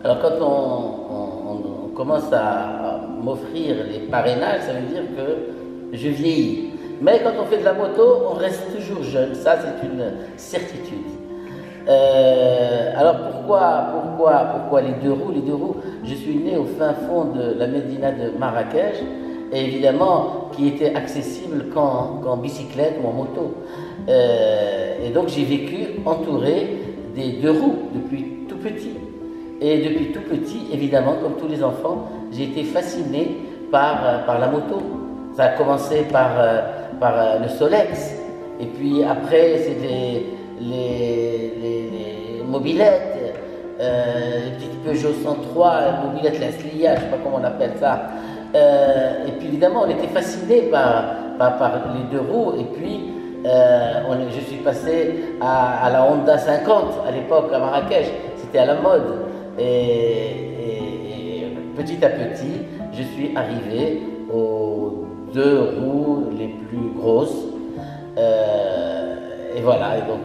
Alors quand on commence à m'offrir les parrainages, ça veut dire que je vieillis. Mais quand on fait de la moto, on reste toujours jeune, ça c'est une certitude. Alors pourquoi les deux roues? Les deux roues, je suis né au fin fond de la médina de Marrakech, et évidemment qui était accessible qu'en bicyclette ou en moto. Et donc j'ai vécu entouré des deux roues depuis tout petit. Et depuis tout petit, évidemment, comme tous les enfants, j'ai été fasciné par la moto. Ça a commencé par le Solex, et puis après c'est les mobilettes, les petites Peugeot 103, mobilettes la Slia, je ne sais pas comment on appelle ça. Et puis évidemment, on était fasciné par les deux roues, et puis je suis passé à la Honda 50 à l'époque à Marrakech, c'était à la mode. Et petit à petit, je suis arrivé aux deux roues les plus grosses. Et voilà, et donc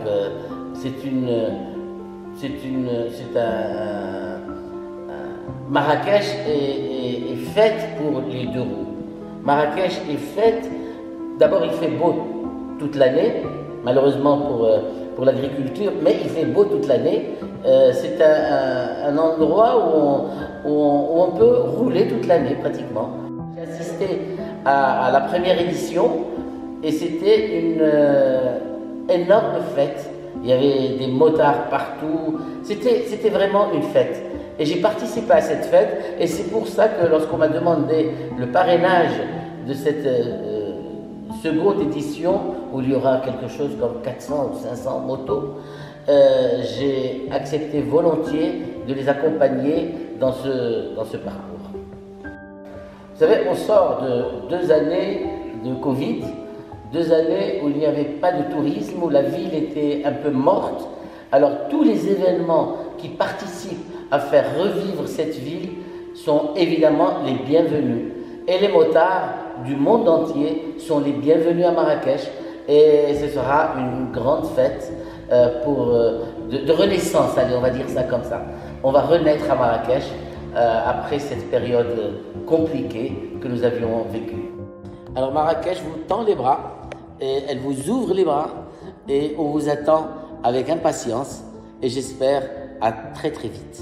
Marrakech est faite pour les deux roues. Marrakech est faite, d'abord il fait beau toute l'année, malheureusement pour l'agriculture, mais il fait beau toute l'année. C'est un endroit où on peut rouler toute l'année pratiquement. J'ai assisté à la première édition et c'était une énorme fête. Il y avait des motards partout. C'était vraiment une fête. Et j'ai participé à cette fête, et c'est pour ça que lorsqu'on m'a demandé le parrainage de cette seconde édition, où il y aura quelque chose comme 400 ou 500 motos, j'ai accepté volontiers de les accompagner dans ce parcours. Vous savez, on sort de 2 années de Covid, 2 années où il n'y avait pas de tourisme, où la ville était un peu morte. Alors tous les événements qui participent à faire revivre cette ville sont évidemment les bienvenus. Et les motards du monde entier sont les bienvenus à Marrakech. Et ce sera une grande fête de renaissance, allez, on va dire ça comme ça. On va renaître à Marrakech après cette période compliquée que nous avions vécue. Alors Marrakech vous tend les bras, et elle vous ouvre les bras, et on vous attend avec impatience, et j'espère à très très vite.